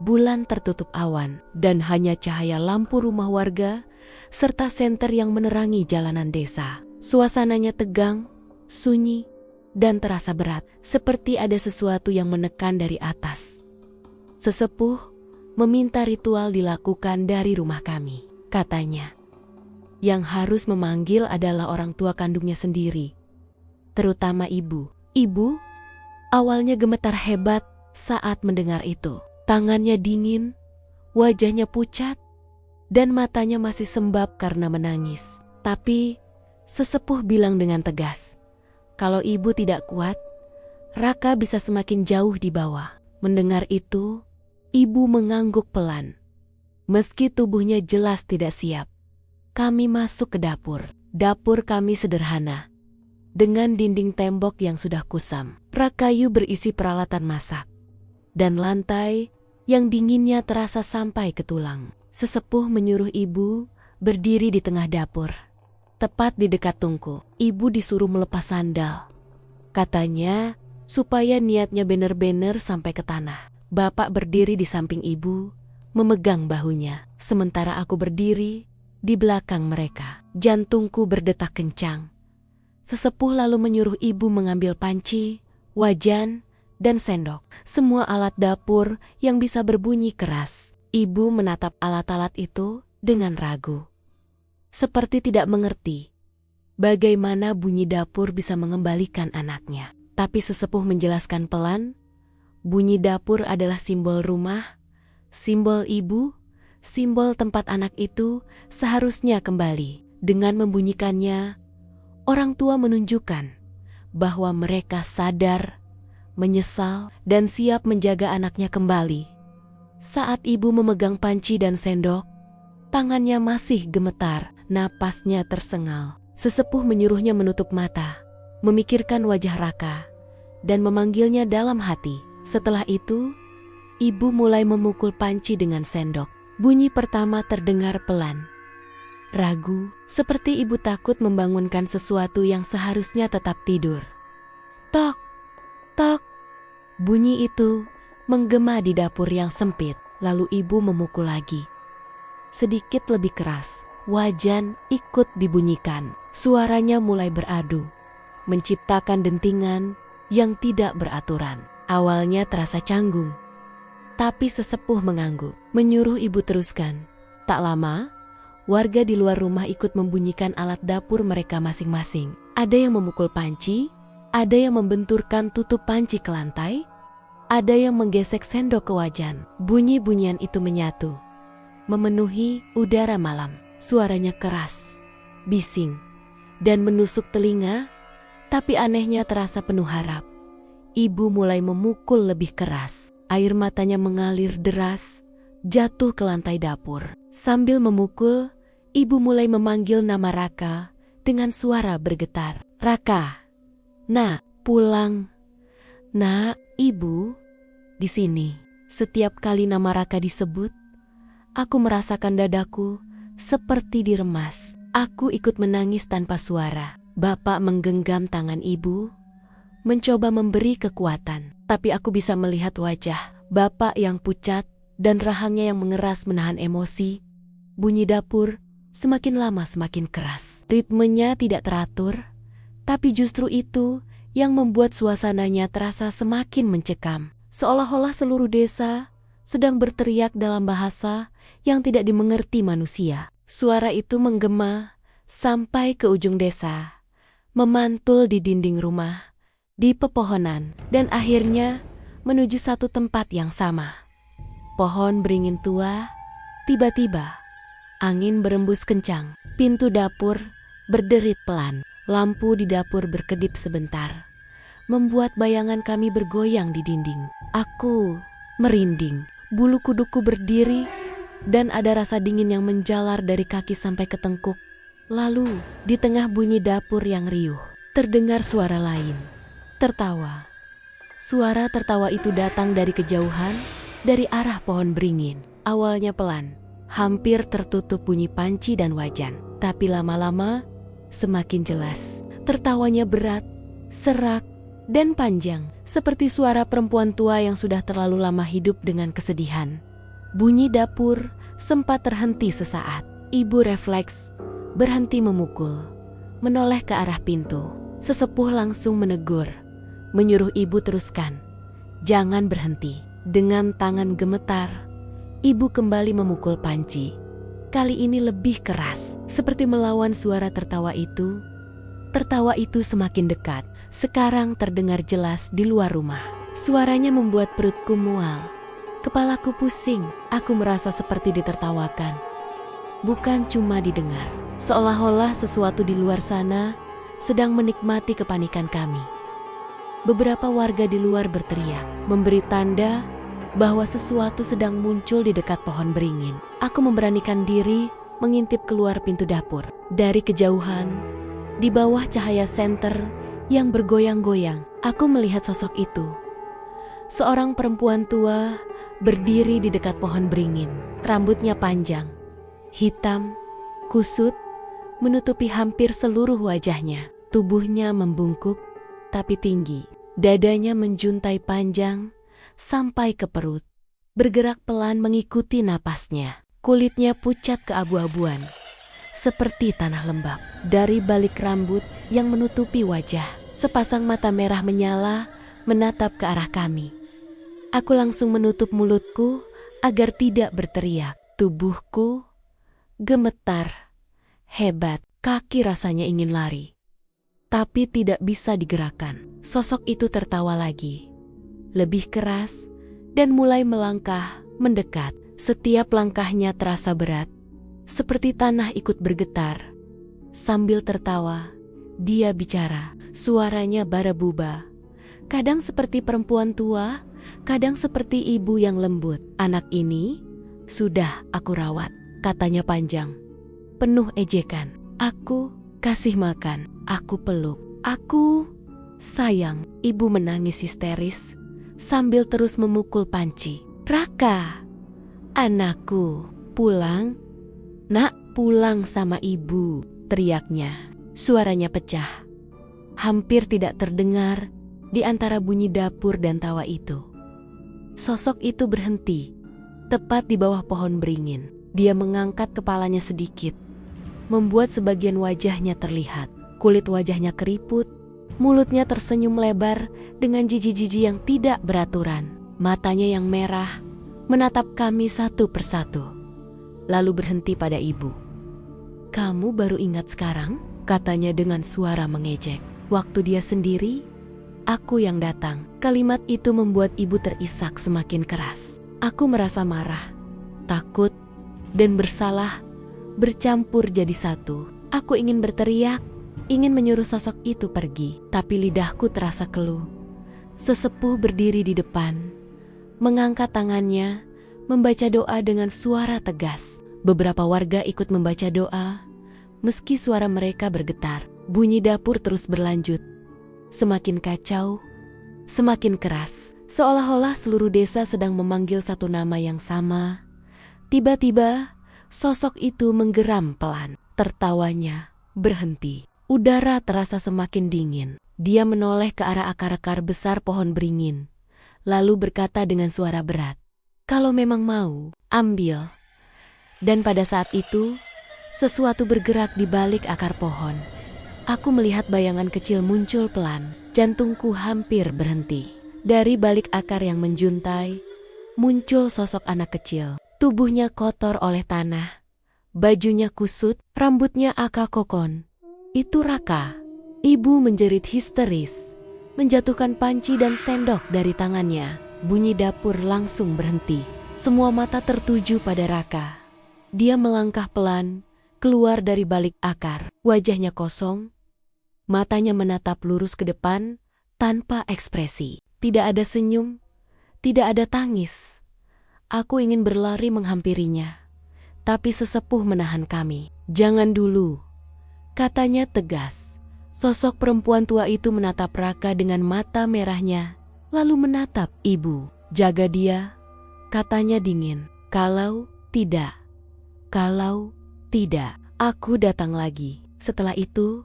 bulan tertutup awan, dan hanya cahaya lampu rumah warga serta senter yang menerangi jalanan desa. Suasananya tegang, sunyi, dan terasa berat, seperti ada sesuatu yang menekan dari atas. Sesepuh meminta ritual dilakukan dari rumah kami, katanya. Yang harus memanggil adalah orang tua kandungnya sendiri, terutama ibu. Ibu awalnya gemetar hebat saat mendengar itu. Tangannya dingin, wajahnya pucat, dan matanya masih sembab karena menangis. Tapi sesepuh bilang dengan tegas, kalau ibu tidak kuat, Raka bisa semakin jauh di bawah. Mendengar itu, ibu mengangguk pelan. Meski tubuhnya jelas tidak siap, kami masuk ke dapur. Dapur kami sederhana, dengan dinding tembok yang sudah kusam, rak kayu berisi peralatan masak, dan lantai yang dinginnya terasa sampai ke tulang. Sesepuh menyuruh ibu berdiri di tengah dapur. Tepat di dekat tungku, ibu disuruh melepas sandal. Katanya, supaya niatnya bener-bener sampai ke tanah. Bapak berdiri di samping ibu, memegang bahunya. Sementara aku berdiri di belakang mereka. Jantungku berdetak kencang. Sesepuh lalu menyuruh ibu mengambil panci, wajan, dan sendok. Semua alat dapur yang bisa berbunyi keras. Ibu menatap alat-alat itu dengan ragu, seperti tidak mengerti bagaimana bunyi dapur bisa mengembalikan anaknya. Tapi sesepuh menjelaskan pelan, bunyi dapur adalah simbol rumah, simbol ibu, simbol tempat anak itu seharusnya kembali. Dengan membunyikannya, orang tua menunjukkan bahwa mereka sadar, menyesal, dan siap menjaga anaknya kembali. Saat ibu memegang panci dan sendok, tangannya masih gemetar, napasnya tersengal. Sesepuh menyuruhnya menutup mata, memikirkan wajah Raka, dan memanggilnya dalam hati. Setelah itu, ibu mulai memukul panci dengan sendok. Bunyi pertama terdengar pelan, ragu, seperti ibu takut membangunkan sesuatu yang seharusnya tetap tidur. Tok, tok. Bunyi itu menggema di dapur yang sempit, lalu ibu memukul lagi. Sedikit lebih keras, wajan ikut dibunyikan. Suaranya mulai beradu, menciptakan dentingan yang tidak beraturan. Awalnya terasa canggung, tapi sesepuh mengangguk, menyuruh ibu teruskan. Tak lama, warga di luar rumah ikut membunyikan alat dapur mereka masing-masing. Ada yang memukul panci, ada yang membenturkan tutup panci ke lantai, ada yang menggesek sendok ke wajan. Bunyi-bunyian itu menyatu, memenuhi udara malam. Suaranya keras, bising, dan menusuk telinga, tapi anehnya terasa penuh harap. Ibu mulai memukul lebih keras. Air matanya mengalir deras, jatuh ke lantai dapur. Sambil memukul, ibu mulai memanggil nama Raka dengan suara bergetar. Raka, nak, pulang. Nak, ibu. Di sini, setiap kali nama Raka disebut, aku merasakan dadaku seperti diremas. Aku ikut menangis tanpa suara. Bapak menggenggam tangan ibu, mencoba memberi kekuatan. Tapi aku bisa melihat wajah bapak yang pucat dan rahangnya yang mengeras menahan emosi. Bunyi dapur semakin lama semakin keras. Ritmenya tidak teratur, tapi justru itu yang membuat suasananya terasa semakin mencekam. Seolah-olah seluruh desa sedang berteriak dalam bahasa yang tidak dimengerti manusia. Suara itu menggema sampai ke ujung desa, memantul di dinding rumah, di pepohonan, dan akhirnya menuju satu tempat yang sama. Pohon beringin tua, tiba-tiba angin berembus kencang, pintu dapur berderit pelan, lampu di dapur berkedip sebentar, membuat bayangan kami bergoyang di dinding. Aku merinding, bulu kuduku berdiri, dan ada rasa dingin yang menjalar dari kaki sampai ke tengkuk. Lalu, di tengah bunyi dapur yang riuh, terdengar suara lain, tertawa. Suara tertawa itu datang dari kejauhan, dari arah pohon beringin. Awalnya pelan, hampir tertutup bunyi panci dan wajan. Tapi lama-lama, semakin jelas. Tertawanya berat, serak, dan panjang, seperti suara perempuan tua yang sudah terlalu lama hidup dengan kesedihan. Bunyi dapur sempat terhenti sesaat. Ibu refleks, berhenti memukul, menoleh ke arah pintu. Sesepuh langsung menegur, menyuruh ibu teruskan, jangan berhenti. Dengan tangan gemetar, ibu kembali memukul panci. Kali ini lebih keras, seperti melawan suara tertawa itu. Tertawa itu semakin dekat, sekarang terdengar jelas di luar rumah. Suaranya membuat perutku mual. Kepalaku pusing, aku merasa seperti ditertawakan. Bukan cuma didengar, seolah-olah sesuatu di luar sana sedang menikmati kepanikan kami. Beberapa warga di luar berteriak, memberi tanda bahwa sesuatu sedang muncul di dekat pohon beringin. Aku memberanikan diri mengintip keluar pintu dapur. Dari kejauhan, di bawah cahaya senter yang bergoyang-goyang, aku melihat sosok itu. Seorang perempuan tua berdiri di dekat pohon beringin. Rambutnya panjang, hitam, kusut, menutupi hampir seluruh wajahnya. Tubuhnya membungkuk, tapi tinggi. Dadanya menjuntai panjang sampai ke perut. Bergerak pelan mengikuti napasnya. Kulitnya pucat keabu-abuan, seperti tanah lembab. Dari balik rambut yang menutupi wajah, sepasang mata merah menyala menatap ke arah kami. Aku langsung menutup mulutku agar tidak berteriak. Tubuhku gemetar, hebat, kaki rasanya ingin lari, tapi tidak bisa digerakkan. Sosok itu tertawa lagi, lebih keras, dan mulai melangkah mendekat. Setiap langkahnya terasa berat, seperti tanah ikut bergetar. Sambil tertawa, dia bicara, suaranya bara-buba. Kadang seperti perempuan tua, kadang seperti ibu yang lembut. Anak ini sudah aku rawat, katanya panjang, penuh ejekan. Aku kasih makan, aku peluk, aku sayang. Ibu menangis histeris sambil terus memukul panci. Raka, anakku, pulang. Nak, pulang sama ibu, teriaknya. Suaranya pecah, hampir tidak terdengar di antara bunyi dapur dan tawa itu. Sosok itu berhenti, tepat di bawah pohon beringin. Dia mengangkat kepalanya sedikit, membuat sebagian wajahnya terlihat. Kulit wajahnya keriput, mulutnya tersenyum lebar dengan jiji-jiji yang tidak beraturan. Matanya yang merah menatap kami satu persatu, lalu berhenti pada ibu. Kamu baru ingat sekarang? Katanya dengan suara mengejek. Waktu dia sendiri, aku yang datang. Kalimat itu membuat ibu terisak semakin keras. Aku merasa marah, takut, dan bersalah bercampur jadi satu. Aku ingin berteriak, ingin menyuruh sosok itu pergi, tapi lidahku terasa keluh. Sesepuh berdiri di depan, mengangkat tangannya, membaca doa dengan suara tegas. Beberapa warga ikut membaca doa, meski suara mereka bergetar. Bunyi dapur terus berlanjut, semakin kacau, semakin keras. Seolah-olah seluruh desa sedang memanggil satu nama yang sama. Tiba-tiba, sosok itu menggeram pelan. Tertawanya berhenti. Udara terasa semakin dingin. Dia menoleh ke arah akar-akar besar pohon beringin, lalu berkata dengan suara berat, "Kalau memang mau, ambil." Dan pada saat itu, sesuatu bergerak di balik akar pohon. Aku melihat bayangan kecil muncul pelan. Jantungku hampir berhenti. Dari balik akar yang menjuntai, muncul sosok anak kecil. Tubuhnya kotor oleh tanah. Bajunya kusut, rambutnya akak-kokon. Itu Raka. Ibu menjerit histeris, menjatuhkan panci dan sendok dari tangannya. Bunyi dapur langsung berhenti. Semua mata tertuju pada Raka. Dia melangkah pelan, keluar dari balik akar. Wajahnya kosong, matanya menatap lurus ke depan, tanpa ekspresi. Tidak ada senyum, tidak ada tangis. Aku ingin berlari menghampirinya, tapi sesepuh menahan kami. "Jangan dulu," katanya tegas. Sosok perempuan tua itu menatap Raka dengan mata merahnya, lalu menatap ibu. "Jaga dia," katanya dingin. Kalau tidak, aku datang lagi." Setelah itu,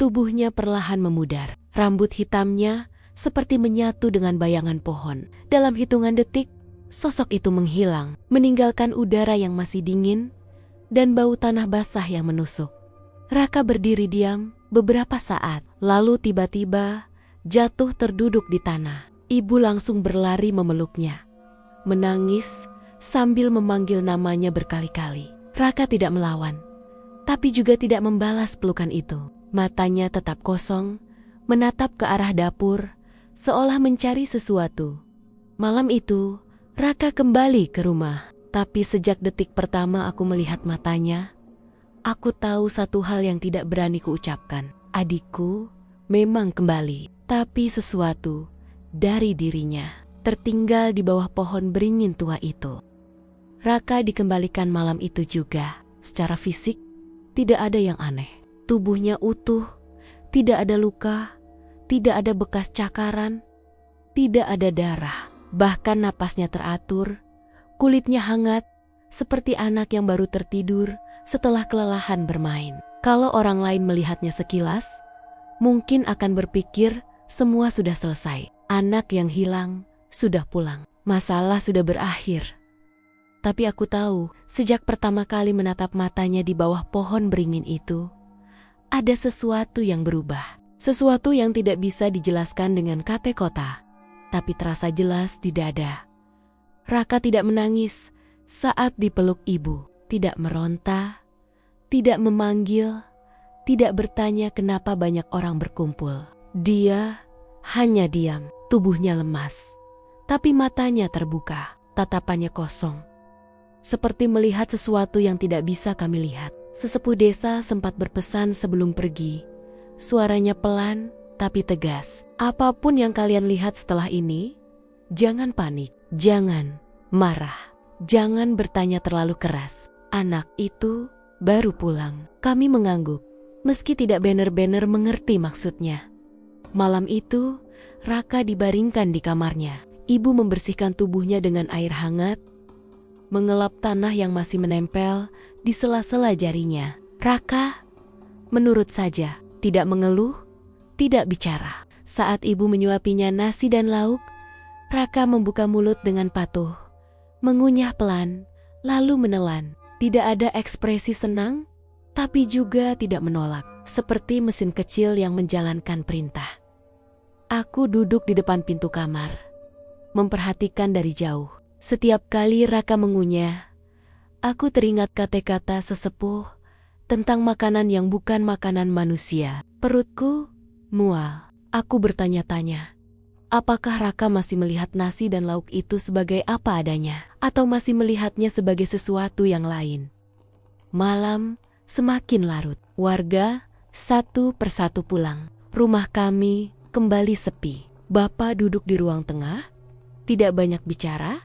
tubuhnya perlahan memudar. Rambut hitamnya seperti menyatu dengan bayangan pohon. Dalam hitungan detik, sosok itu menghilang, meninggalkan udara yang masih dingin dan bau tanah basah yang menusuk. Raka berdiri diam beberapa saat, lalu tiba-tiba jatuh terduduk di tanah. Ibu langsung berlari memeluknya, menangis sambil memanggil namanya berkali-kali. Raka tidak melawan, tapi juga tidak membalas pelukan itu. Matanya tetap kosong, menatap ke arah dapur, seolah mencari sesuatu. Malam itu, Raka kembali ke rumah. Tapi sejak detik pertama aku melihat matanya, aku tahu satu hal yang tidak berani kuucapkan. Adikku memang kembali, tapi sesuatu dari dirinya tertinggal di bawah pohon beringin tua itu. Raka dikembalikan malam itu juga. Secara fisik, tidak ada yang aneh. Tubuhnya utuh, tidak ada luka, tidak ada bekas cakaran, tidak ada darah. Bahkan napasnya teratur, kulitnya hangat, seperti anak yang baru tertidur setelah kelelahan bermain. Kalau orang lain melihatnya sekilas, mungkin akan berpikir semua sudah selesai. Anak yang hilang sudah pulang. Masalah sudah berakhir. Tapi aku tahu, sejak pertama kali menatap matanya di bawah pohon beringin itu, ada sesuatu yang berubah. Sesuatu yang tidak bisa dijelaskan dengan kata-kata, tapi terasa jelas di dada. Raka tidak menangis saat dipeluk ibu, tidak meronta, tidak memanggil, tidak bertanya kenapa banyak orang berkumpul. Dia hanya diam, tubuhnya lemas, tapi matanya terbuka, tatapannya kosong. Seperti melihat sesuatu yang tidak bisa kami lihat. Sesepuh desa sempat berpesan sebelum pergi. Suaranya pelan tapi tegas. "Apapun yang kalian lihat setelah ini, jangan panik, jangan marah, jangan bertanya terlalu keras. Anak itu baru pulang." Kami mengangguk, meski tidak benar-benar mengerti maksudnya. Malam itu, Raka dibaringkan di kamarnya. Ibu membersihkan tubuhnya dengan air hangat, mengelap tanah yang masih menempel di sela-sela jarinya. Raka menurut saja, tidak mengeluh, tidak bicara. Saat ibu menyuapinya nasi dan lauk, Raka membuka mulut dengan patuh, mengunyah pelan, lalu menelan. Tidak ada ekspresi senang, tapi juga tidak menolak, seperti mesin kecil yang menjalankan perintah. Aku duduk di depan pintu kamar, memperhatikan dari jauh. Setiap kali Raka mengunyah, aku teringat kata-kata sesepuh tentang makanan yang bukan makanan manusia. Perutku mual. Aku bertanya-tanya, apakah Raka masih melihat nasi dan lauk itu sebagai apa adanya, atau masih melihatnya sebagai sesuatu yang lain? Malam semakin larut. Warga satu persatu pulang. Rumah kami kembali sepi. Bapak duduk di ruang tengah, tidak banyak bicara,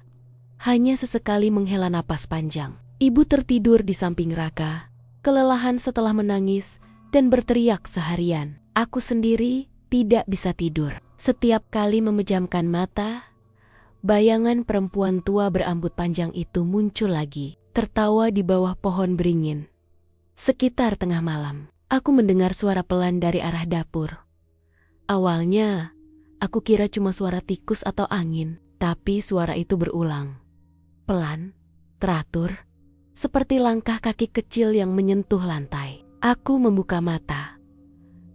hanya sesekali menghela napas panjang. Ibu tertidur di samping Raka, kelelahan setelah menangis dan berteriak seharian. Aku sendiri tidak bisa tidur. Setiap kali memejamkan mata, bayangan perempuan tua berambut panjang itu muncul lagi, tertawa di bawah pohon beringin. Sekitar tengah malam, aku mendengar suara pelan dari arah dapur. Awalnya, aku kira cuma suara tikus atau angin, tapi suara itu berulang. Pelan, teratur, seperti langkah kaki kecil yang menyentuh lantai. Aku membuka mata.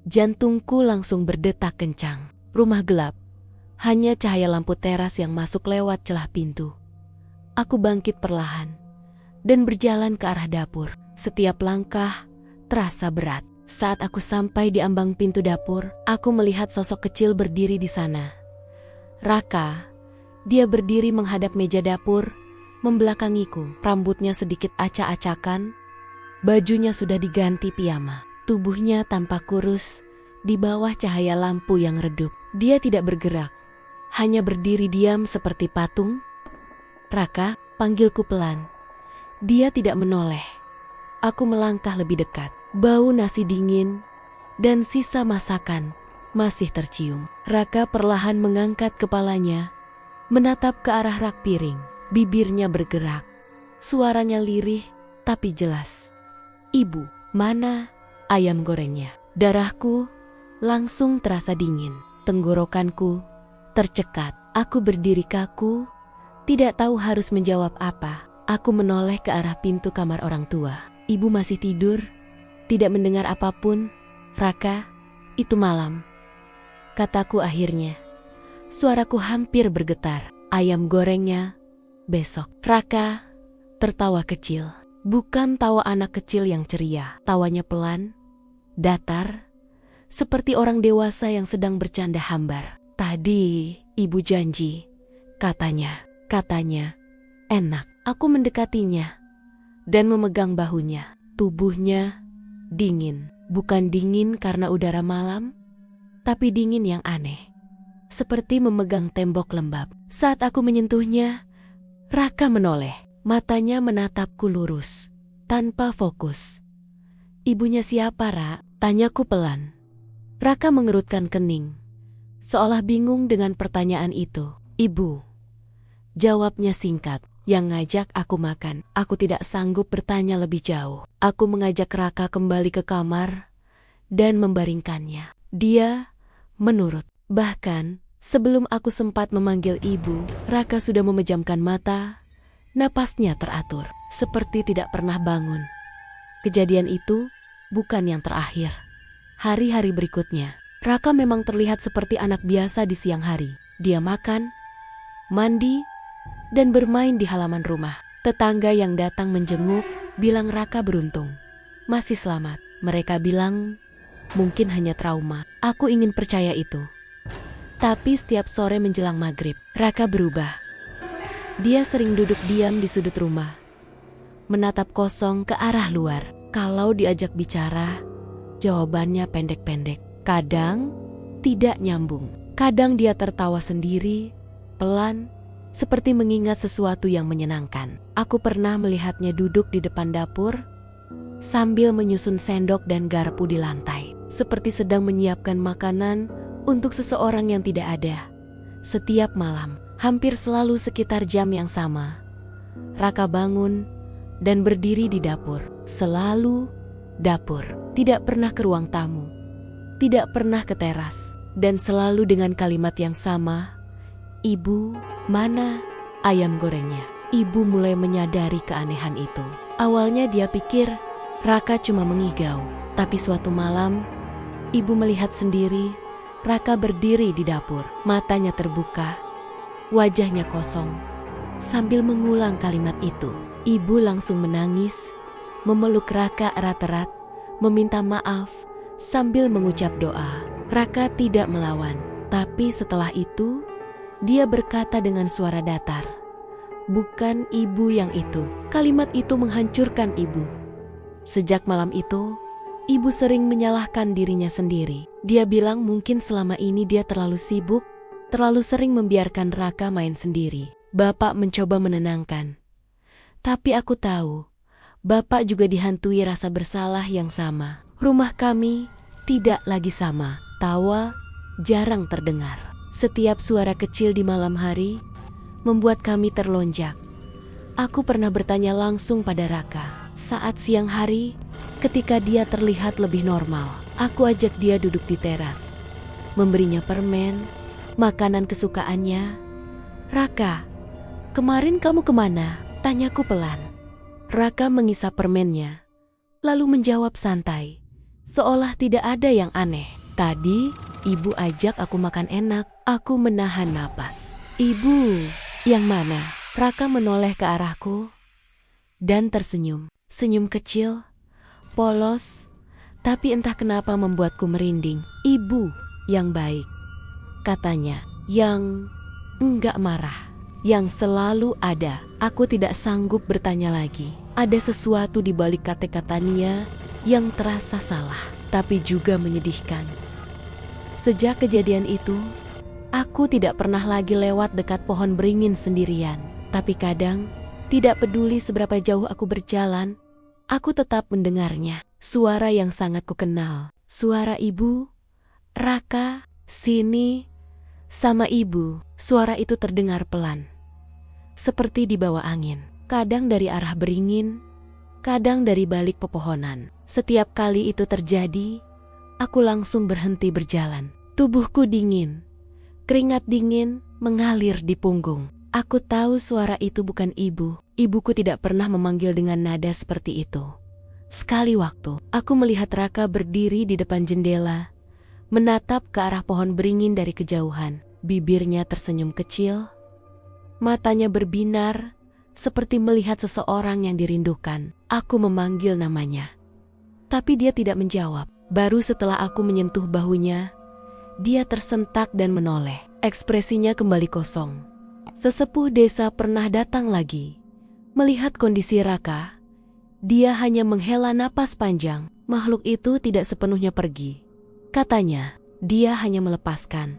Jantungku langsung berdetak kencang. Rumah gelap, hanya cahaya lampu teras yang masuk lewat celah pintu. Aku bangkit perlahan dan berjalan ke arah dapur. Setiap langkah terasa berat. Saat aku sampai di ambang pintu dapur, aku melihat sosok kecil berdiri di sana. Raka, dia berdiri menghadap meja dapur, membelakangiku. Rambutnya sedikit acak-acakan, bajunya sudah diganti piyama. Tubuhnya tampak kurus di bawah cahaya lampu yang redup. Dia tidak bergerak, hanya berdiri diam seperti patung. Raka, panggilku pelan. Dia tidak menoleh. Aku melangkah lebih dekat. Bau nasi dingin dan sisa masakan masih tercium. Raka perlahan mengangkat kepalanya, menatap ke arah rak piring. Bibirnya bergerak. Suaranya lirih tapi jelas. "Ibu, mana ayam gorengnya?" Darahku langsung terasa dingin. Tenggorokanku tercekat. Aku berdiri kaku, tidak tahu harus menjawab apa. Aku menoleh ke arah pintu kamar orang tua. Ibu masih tidur, tidak mendengar apapun. "Raka, itu malam," kataku akhirnya. Suaraku hampir bergetar. "Ayam gorengnya besok." Raka tertawa kecil. Bukan tawa anak kecil yang ceria. Tawanya pelan, datar, seperti orang dewasa yang sedang bercanda hambar. "Tadi ibu janji," katanya enak. Aku mendekatinya dan memegang bahunya. Tubuhnya dingin. Bukan dingin karena udara malam, tapi dingin yang aneh. Seperti memegang tembok lembab. Saat aku menyentuhnya, Raka menoleh. Matanya menatapku lurus, tanpa fokus. "Ibunya siapa, Ra?" tanyaku pelan. Raka mengerutkan kening, seolah bingung dengan pertanyaan itu. "Ibu," jawabnya singkat. "Yang ngajak aku makan." Aku tidak sanggup bertanya lebih jauh. Aku mengajak Raka kembali ke kamar dan membaringkannya. Dia menurut. Bahkan sebelum aku sempat memanggil ibu, Raka sudah memejamkan mata. Napasnya teratur, seperti tidak pernah bangun. Kejadian itu bukan yang terakhir. Hari-hari berikutnya, Raka memang terlihat seperti anak biasa di siang hari. Dia makan, mandi, dan bermain di halaman rumah. Tetangga yang datang menjenguk bilang Raka beruntung, masih selamat. Mereka bilang mungkin hanya trauma. Aku ingin percaya itu. Tapi setiap sore menjelang maghrib, Raka berubah. Dia sering duduk diam di sudut rumah, menatap kosong ke arah luar. Kalau diajak bicara, jawabannya pendek-pendek. Kadang tidak nyambung. Kadang dia tertawa sendiri, pelan, seperti mengingat sesuatu yang menyenangkan. Aku pernah melihatnya duduk di depan dapur, sambil menyusun sendok dan garpu di lantai, seperti sedang menyiapkan makanan untuk seseorang yang tidak ada. Setiap malam, hampir selalu sekitar jam yang sama, Raka bangun dan berdiri di dapur. Selalu dapur, tidak pernah ke ruang tamu, tidak pernah ke teras, dan selalu dengan kalimat yang sama, "Ibu, mana ayam gorengnya?" Ibu mulai menyadari keanehan itu. Awalnya dia pikir Raka cuma mengigau, tapi suatu malam, ibu melihat sendiri Raka berdiri di dapur, matanya terbuka, wajahnya kosong. Sambil mengulang kalimat itu, ibu langsung menangis, memeluk Raka erat-erat, meminta maaf sambil mengucap doa. Raka tidak melawan, tapi setelah itu, dia berkata dengan suara datar, "Bukan ibu yang itu." Kalimat itu menghancurkan ibu. Sejak malam itu, ibu sering menyalahkan dirinya sendiri. Dia bilang mungkin selama ini dia terlalu sibuk, terlalu sering membiarkan Raka main sendiri. Bapak mencoba menenangkan. Tapi aku tahu, Bapak juga dihantui rasa bersalah yang sama. Rumah kami tidak lagi sama. Tawa jarang terdengar. Setiap suara kecil di malam hari membuat kami terlonjak. Aku pernah bertanya langsung pada Raka. Saat siang hari, ketika dia terlihat lebih normal, aku ajak dia duduk di teras, memberinya permen, makanan kesukaannya. "Raka, kemarin kamu kemana?" tanyaku pelan. Raka mengisap permennya, lalu menjawab santai, seolah tidak ada yang aneh. "Tadi, ibu ajak aku makan enak." Aku menahan napas. "Ibu, yang mana?" Raka menoleh ke arahku dan tersenyum. Senyum kecil, polos, tapi entah kenapa membuatku merinding. "Ibu yang baik," katanya, "yang enggak marah, yang selalu ada." Aku tidak sanggup bertanya lagi. Ada sesuatu di balik kata-katanya yang terasa salah, tapi juga menyedihkan. Sejak kejadian itu, aku tidak pernah lagi lewat dekat pohon beringin sendirian. Tapi kadang, tidak peduli seberapa jauh aku berjalan, aku tetap mendengarnya. Suara yang sangat kukenal. Suara ibu, "Raka, sini, sama ibu." Suara itu terdengar pelan, seperti dibawa angin. Kadang dari arah beringin, kadang dari balik pepohonan. Setiap kali itu terjadi, aku langsung berhenti berjalan. Tubuhku dingin, keringat dingin mengalir di punggung. Aku tahu suara itu bukan ibu. Ibuku tidak pernah memanggil dengan nada seperti itu. Sekali waktu, aku melihat Raka berdiri di depan jendela, menatap ke arah pohon beringin dari kejauhan. Bibirnya tersenyum kecil, matanya berbinar, seperti melihat seseorang yang dirindukan. Aku memanggil namanya, tapi dia tidak menjawab. Baru setelah aku menyentuh bahunya, dia tersentak dan menoleh. Ekspresinya kembali kosong. Sesepuh desa pernah datang lagi. Melihat kondisi Raka, dia hanya menghela napas panjang. Makhluk itu tidak sepenuhnya pergi. Katanya, dia hanya melepaskan.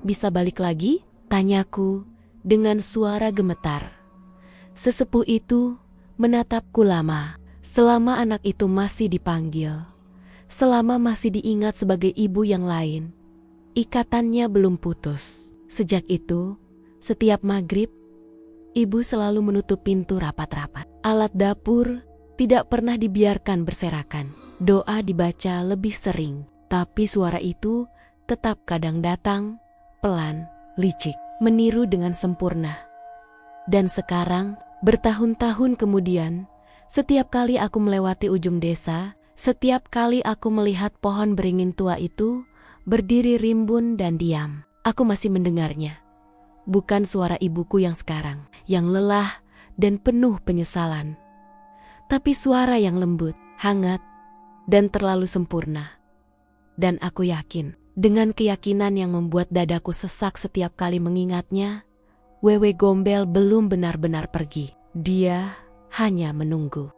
"Bisa balik lagi?" tanyaku dengan suara gemetar. Sesepuh itu menatapku lama. Selama anak itu masih dipanggil, selama masih diingat sebagai ibu yang lain, ikatannya belum putus. Sejak itu, setiap maghrib, ibu selalu menutup pintu rapat-rapat. Alat dapur tidak pernah dibiarkan berserakan. Doa dibaca lebih sering, tapi suara itu tetap kadang datang, pelan, licik, meniru dengan sempurna. Dan sekarang, bertahun-tahun kemudian, setiap kali aku melewati ujung desa, setiap kali aku melihat pohon beringin tua itu berdiri rimbun dan diam, aku masih mendengarnya. Bukan suara ibuku yang sekarang, yang lelah dan penuh penyesalan, tapi suara yang lembut, hangat, dan terlalu sempurna. Dan aku yakin, dengan keyakinan yang membuat dadaku sesak setiap kali mengingatnya, Wewe Gombel belum benar-benar pergi. Dia hanya menunggu.